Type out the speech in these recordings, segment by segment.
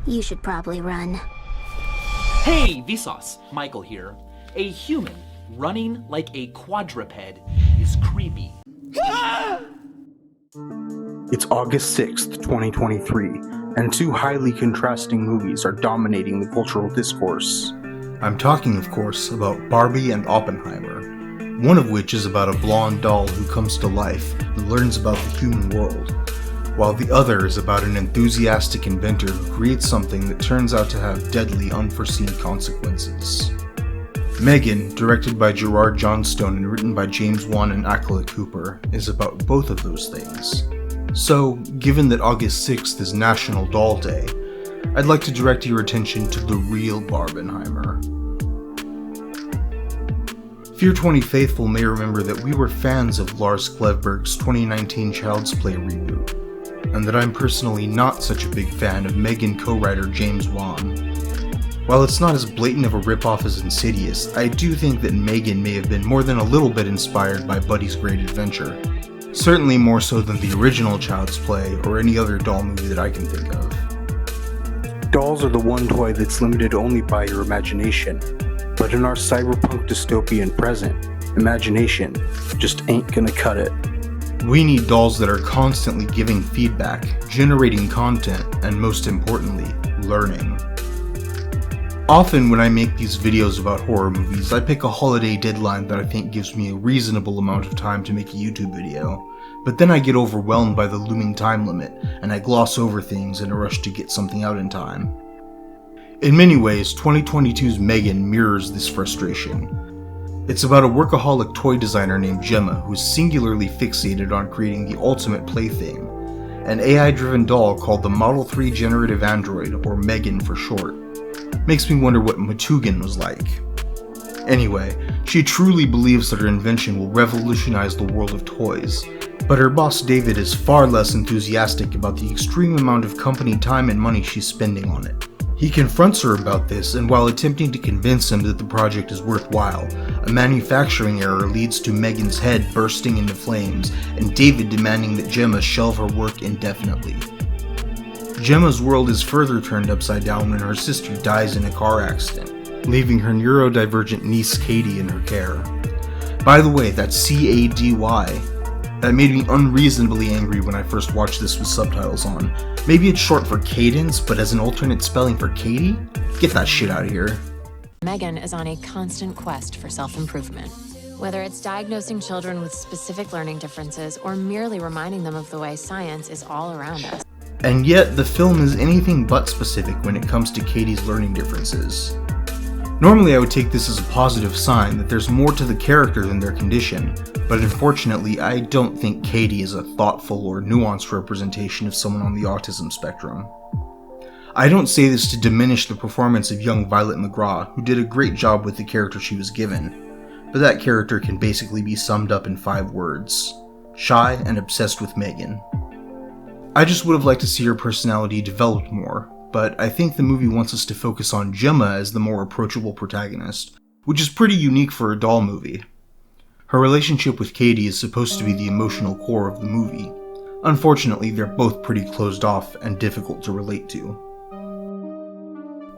You should probably run. Hey, Vsauce! Michael here. A human running like a quadruped is creepy. It's August 6th, 2023, and two highly contrasting movies are dominating the cultural discourse. I'm talking, of course, about Barbie and Oppenheimer, one of which is about a blonde doll who comes to life and learns about the human world, while the other is about an enthusiastic inventor who creates something that turns out to have deadly, unforeseen consequences. Megan, directed by Gerard Johnstone and written by James Wan and Acolyte Cooper, is about both of those things. So, given that August 6th is National Doll Day, I'd like to direct your attention to the real Barbenheimer. Fear 20 faithful may remember that we were fans of Lars Klevberg's 2019 Child's Play reboot, and that I'm personally not such a big fan of Megan co-writer James Wan. While it's not as blatant of a ripoff as Insidious, I do think that Megan may have been more than a little bit inspired by Buddy's Great Adventure. Certainly more so than the original Child's Play or any other doll movie that I can think of. Dolls are the one toy that's limited only by your imagination, but in our cyberpunk dystopian present, imagination just ain't gonna cut it. We need dolls that are constantly giving feedback, generating content, and most importantly, learning. Often when I make these videos about horror movies, I pick a holiday deadline that I think gives me a reasonable amount of time to make a YouTube video, but then I get overwhelmed by the looming time limit, and I gloss over things in a rush to get something out in time. In many ways, 2022's Megan mirrors this frustration. It's about a workaholic toy designer named Gemma who's singularly fixated on creating the ultimate plaything, an AI-driven doll called the Model 3 Generative Android, or Megan for short. Makes me wonder what Matugan was like. Anyway, she truly believes that her invention will revolutionize the world of toys, but her boss David is far less enthusiastic about the extreme amount of company time and money she's spending on it. He confronts her about this, and while attempting to convince him that the project is worthwhile, a manufacturing error leads to Megan's head bursting into flames, and David demanding that Gemma shelve her work indefinitely. Gemma's world is further turned upside down when her sister dies in a car accident, leaving her neurodivergent niece Katie in her care. By the way, that's C-A-D-Y. That made me unreasonably angry when I first watched this with subtitles on. Maybe it's short for Cadence, but as an alternate spelling for Katie? Get that shit out of here. Megan is on a constant quest for self-improvement. Whether it's diagnosing children with specific learning differences or merely reminding them of the way science is all around us. And yet, the film is anything but specific when it comes to Katie's learning differences. Normally I would take this as a positive sign that there's more to the character than their condition, but unfortunately I don't think Katie is a thoughtful or nuanced representation of someone on the autism spectrum. I don't say this to diminish the performance of young Violet McGraw, who did a great job with the character she was given, but that character can basically be summed up in 5 words: shy and obsessed with Megan. I just would have liked to see her personality developed more, but I think the movie wants us to focus on Gemma as the more approachable protagonist, which is pretty unique for a doll movie. Her relationship with Katie is supposed to be the emotional core of the movie. Unfortunately, they're both pretty closed off and difficult to relate to.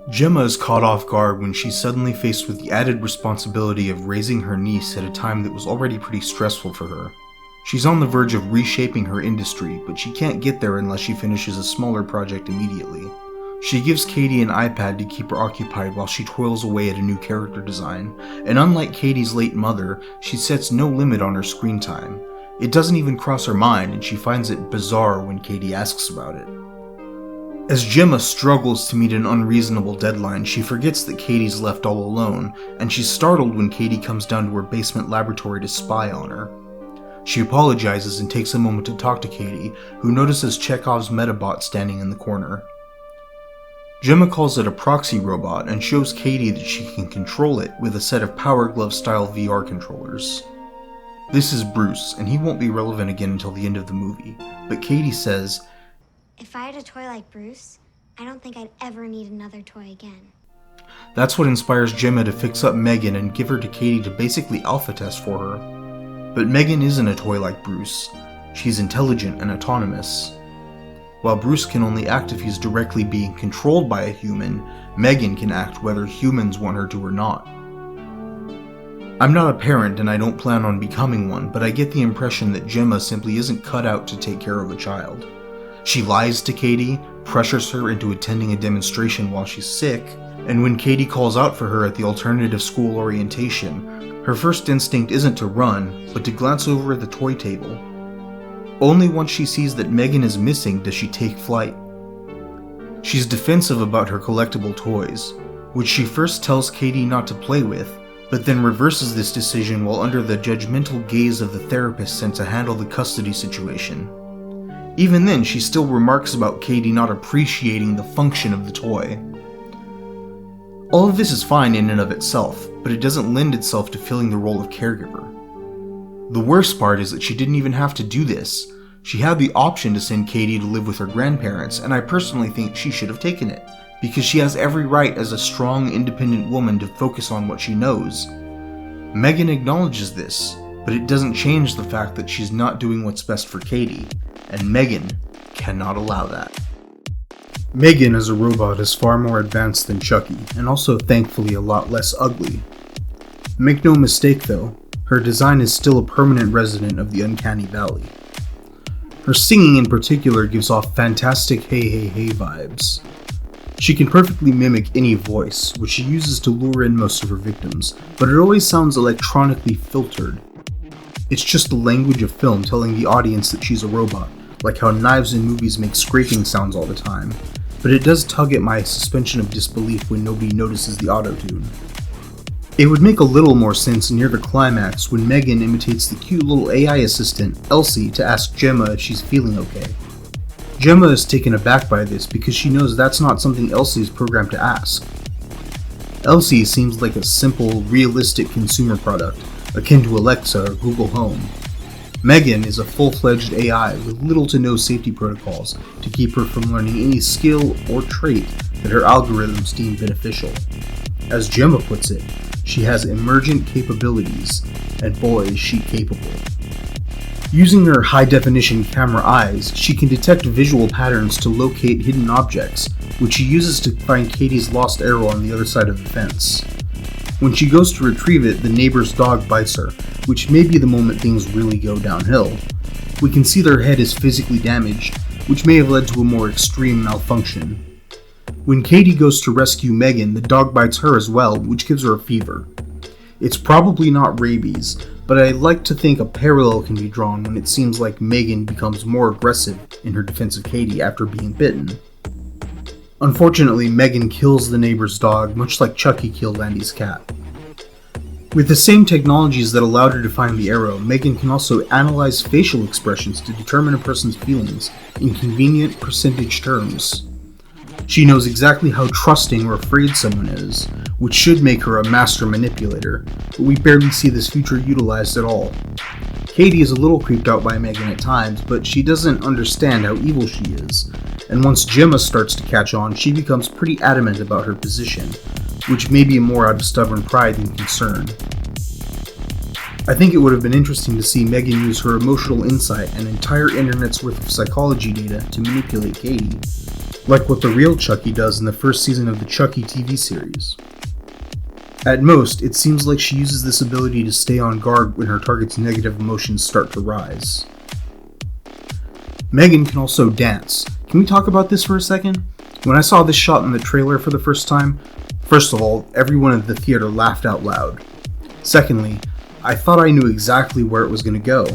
Gemma is caught off guard when she's suddenly faced with the added responsibility of raising her niece at a time that was already pretty stressful for her. She's on the verge of reshaping her industry, but she can't get there unless she finishes a smaller project immediately. She gives Katie an iPad to keep her occupied while she toils away at a new character design, and unlike Katie's late mother, she sets no limit on her screen time. It doesn't even cross her mind, and she finds it bizarre when Katie asks about it. As Gemma struggles to meet an unreasonable deadline, she forgets that Katie's left all alone, and she's startled when Katie comes down to her basement laboratory to spy on her. She apologizes and takes a moment to talk to Katie, who notices Chekhov's Metabot standing in the corner. Gemma calls it a proxy robot and shows Katie that she can control it with a set of Power Glove-style VR controllers. This is Bruce, and he won't be relevant again until the end of the movie, but Katie says, "If I had a toy like Bruce, I don't think I'd ever need another toy again." That's what inspires Gemma to fix up Megan and give her to Katie to basically alpha test for her. But Megan isn't a toy like Bruce. She's intelligent and autonomous. While Bruce can only act if he's directly being controlled by a human, Megan can act whether humans want her to or not. I'm not a parent and I don't plan on becoming one, but I get the impression that Gemma simply isn't cut out to take care of a child. She lies to Katie, pressures her into attending a demonstration while she's sick, and when Katie calls out for her at the alternative school orientation, her first instinct isn't to run, but to glance over at the toy table. Only once she sees that Megan is missing does she take flight. She's defensive about her collectible toys, which she first tells Katie not to play with, but then reverses this decision while under the judgmental gaze of the therapist sent to handle the custody situation. Even then, she still remarks about Katie not appreciating the function of the toy. All of this is fine in and of itself, but it doesn't lend itself to filling the role of caregiver. The worst part is that she didn't even have to do this. She had the option to send Katie to live with her grandparents, and I personally think she should have taken it, because she has every right as a strong, independent woman to focus on what she knows. Megan acknowledges this, but it doesn't change the fact that she's not doing what's best for Katie, and Megan cannot allow that. Megan as a robot is far more advanced than Chucky, and also thankfully a lot less ugly. Make no mistake though, her design is still a permanent resident of the Uncanny Valley. Her singing in particular gives off fantastic hey hey hey vibes. She can perfectly mimic any voice, which she uses to lure in most of her victims, but it always sounds electronically filtered. It's just the language of film telling the audience that she's a robot, like how knives in movies make scraping sounds all the time, but it does tug at my suspension of disbelief when nobody notices the auto-tune. It would make a little more sense near the climax when Megan imitates the cute little AI assistant, Elsie, to ask Gemma if she's feeling okay. Gemma is taken aback by this because she knows that's not something Elsie is programmed to ask. Elsie seems like a simple, realistic consumer product, akin to Alexa or Google Home. Megan is a full-fledged AI with little to no safety protocols to keep her from learning any skill or trait that her algorithms deem beneficial. As Gemma puts it, she has emergent capabilities, and boy is she capable. Using her high-definition camera eyes, she can detect visual patterns to locate hidden objects, which she uses to find Katie's lost arrow on the other side of the fence. When she goes to retrieve it, the neighbor's dog bites her, which may be the moment things really go downhill. We can see their head is physically damaged, which may have led to a more extreme malfunction. When Katie goes to rescue Megan, the dog bites her as well, which gives her a fever. It's probably not rabies, but I like to think a parallel can be drawn when it seems like Megan becomes more aggressive in her defense of Katie after being bitten. Unfortunately, Megan kills the neighbor's dog, much like Chucky killed Andy's cat. With the same technologies that allowed her to find the arrow, Megan can also analyze facial expressions to determine a person's feelings in convenient percentage terms. She knows exactly how trusting or afraid someone is, which should make her a master manipulator, but we barely see this feature utilized at all. Katie is a little creeped out by Megan at times, but she doesn't understand how evil she is, and once Gemma starts to catch on, she becomes pretty adamant about her position, which may be more out of stubborn pride than concern. I think it would have been interesting to see Megan use her emotional insight and entire internet's worth of psychology data to manipulate Katie, like what the real Chucky does in the first season of the Chucky TV series. At most, it seems like she uses this ability to stay on guard when her target's negative emotions start to rise. Megan can also dance. Can we talk about this for a second? When I saw this shot in the trailer for the first time, first of all, everyone in the theater laughed out loud. Secondly, I thought I knew exactly where it was going to go.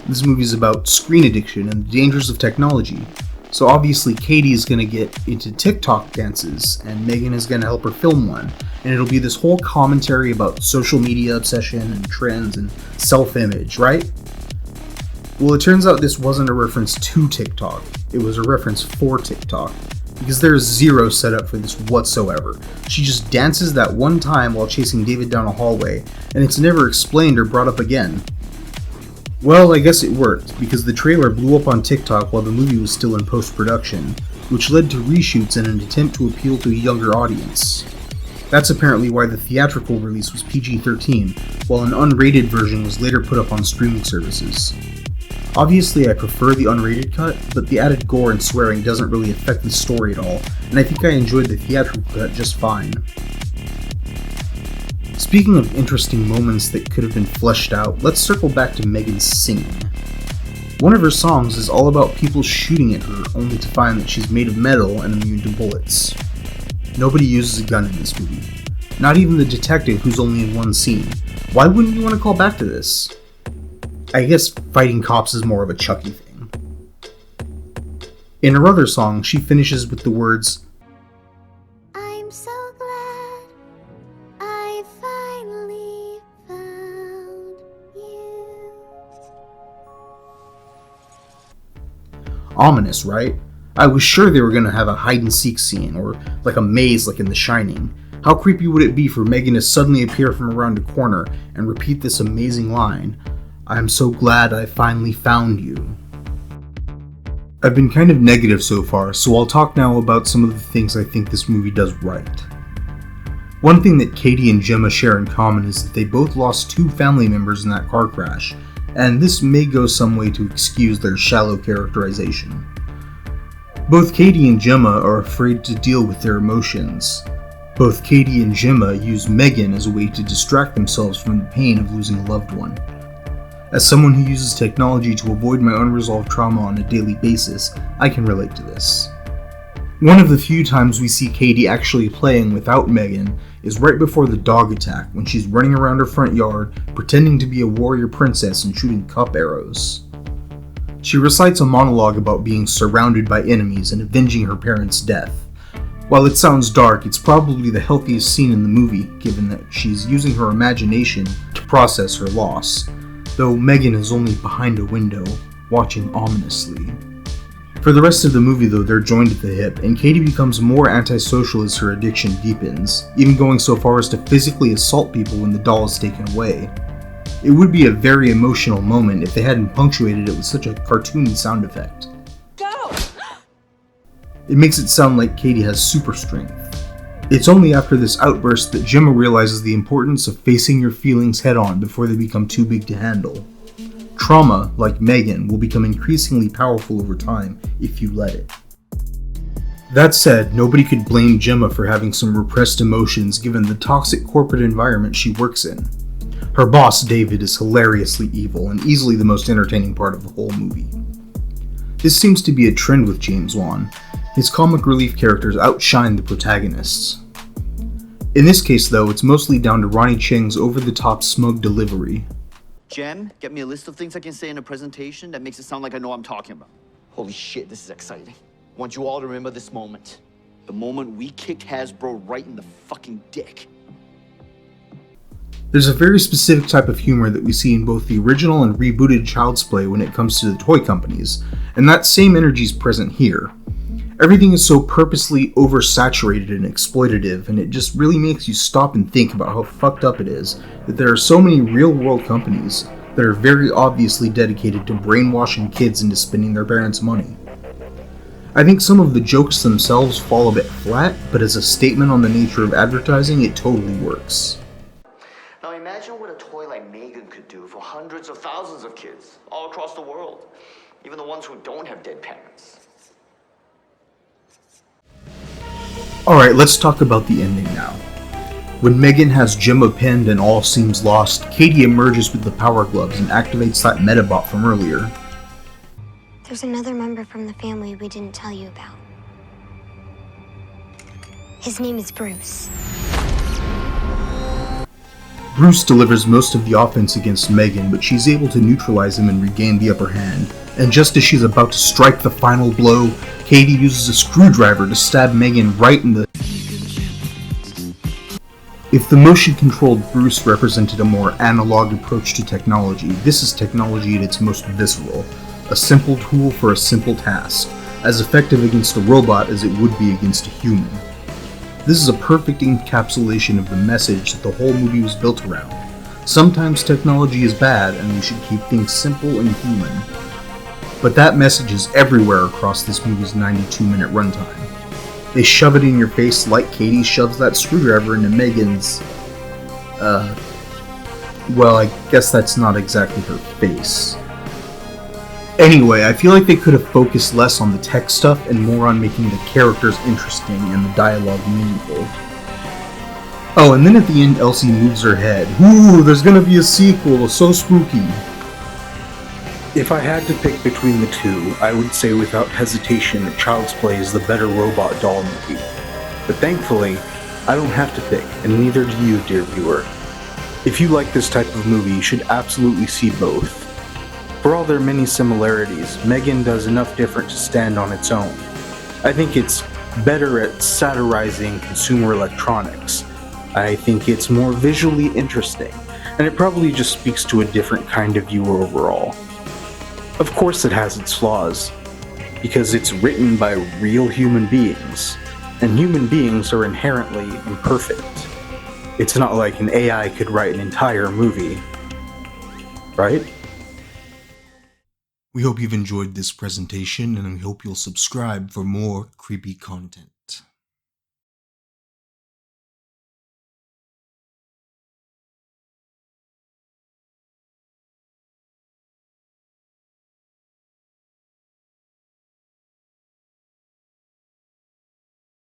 This movie's about screen addiction and the dangers of technology, so obviously Katie is going to get into TikTok dances, and Megan is going to help her film one, and it'll be this whole commentary about social media obsession and trends and self-image, right? Well, it turns out this wasn't a reference to TikTok, it was a reference for TikTok, because there's zero setup for this whatsoever. She just dances that one time while chasing David down a hallway, and it's never explained or brought up again. Well, I guess it worked, because the trailer blew up on TikTok while the movie was still in post-production, which led to reshoots in an attempt to appeal to a younger audience. That's apparently why the theatrical release was PG-13, while an unrated version was later put up on streaming services. Obviously I prefer the unrated cut, but the added gore and swearing doesn't really affect the story at all, and I think I enjoyed the theatrical cut just fine. Speaking of interesting moments that could have been fleshed out, let's circle back to Megan's singing. One of her songs is all about people shooting at her, only to find that she's made of metal and immune to bullets. Nobody uses a gun in this movie. Not even the detective who's only in one scene. Why wouldn't you want to call back to this? I guess fighting cops is more of a Chucky thing. In her other song, she finishes with the words, I'm so glad I finally found you. Ominous, right? I was sure they were gonna have a hide-and-seek scene, or like a maze like in The Shining. How creepy would it be for Megan to suddenly appear from around a corner and repeat this amazing line, I'm so glad I finally found you. I've been kind of negative so far, so I'll talk now about some of the things I think this movie does right. One thing that Katie and Gemma share in common is that they both lost 2 family members in that car crash, and this may go some way to excuse their shallow characterization. Both Katie and Gemma are afraid to deal with their emotions. Both Katie and Gemma use Megan as a way to distract themselves from the pain of losing a loved one. As someone who uses technology to avoid my unresolved trauma on a daily basis, I can relate to this. One of the few times we see Katie actually playing without Megan is right before the dog attack, when she's running around her front yard, pretending to be a warrior princess and shooting cup arrows. She recites a monologue about being surrounded by enemies and avenging her parents' death. While it sounds dark, it's probably the healthiest scene in the movie, given that she's using her imagination to process her loss, though Megan is only behind a window, watching ominously. For the rest of the movie though, they're joined at the hip, and Katie becomes more antisocial as her addiction deepens, even going so far as to physically assault people when the doll is taken away. It would be a very emotional moment if they hadn't punctuated it with such a cartoony sound effect. Go! It makes it sound like Katie has super strength. It's only after this outburst that Gemma realizes the importance of facing your feelings head on before they become too big to handle. Trauma, like Megan, will become increasingly powerful over time if you let it. That said, nobody could blame Gemma for having some repressed emotions given the toxic corporate environment she works in. Her boss, David, is hilariously evil and easily the most entertaining part of the whole movie. This seems to be a trend with James Wan. His comic relief characters outshine the protagonists. In this case though, it's mostly down to Ronnie Cheng's over-the-top smug delivery. Jen, get me a list of things I can say in a presentation that makes it sound like I know what I'm talking about. Holy shit, this is exciting. I want you all to remember this moment. The moment we kicked Hasbro right in the fucking dick. There's a very specific type of humor that we see in both the original and rebooted Child's Play when it comes to the toy companies, and that same energy is present here. Everything is so purposely oversaturated and exploitative, and it just really makes you stop and think about how fucked up it is that there are so many real-world companies that are very obviously dedicated to brainwashing kids into spending their parents' money. I think some of the jokes themselves fall a bit flat, but as a statement on the nature of advertising, it totally works. Now imagine what a toy like Megan could do for hundreds of thousands of kids all across the world, even the ones who don't have dead parents. Alright, let's talk about the ending now. When Megan has Gemma pinned and all seems lost, Katie emerges with the power gloves and activates that Metabot from earlier. There's another member from the family we didn't tell you about. His name is Bruce. Bruce delivers most of the offense against Megan, but she's able to neutralize him and regain the upper hand. And just as she's about to strike the final blow, Katie uses a screwdriver to stab Megan right in the... If the motion-controlled Bruce represented a more analog approach to technology, this is technology at its most visceral. A simple tool for a simple task, as effective against a robot as it would be against a human. This is a perfect encapsulation of the message that the whole movie was built around. Sometimes technology is bad and we should keep things simple and human. But that message is everywhere across this movie's 92-minute runtime. They shove it in your face like Katie shoves that screwdriver into Megan's... well, I guess that's not exactly her face. Anyway, I feel like they could have focused less on the tech stuff and more on making the characters interesting and the dialogue meaningful. Oh, and then at the end, Elsie moves her head. Ooh, there's gonna be a sequel, so spooky. If I had to pick between the two, I would say without hesitation Child's Play is the better robot doll movie. But thankfully, I don't have to pick, and neither do you, dear viewer. If you like this type of movie, you should absolutely see both. For all their many similarities, Megan does enough different to stand on its own. I think it's better at satirizing consumer electronics. I think it's more visually interesting, and it probably just speaks to a different kind of viewer overall. Of course it has its flaws, because it's written by real human beings, and human beings are inherently imperfect. It's not like an AI could write an entire movie, right? We hope you've enjoyed this presentation, and we hope you'll subscribe for more creepy content.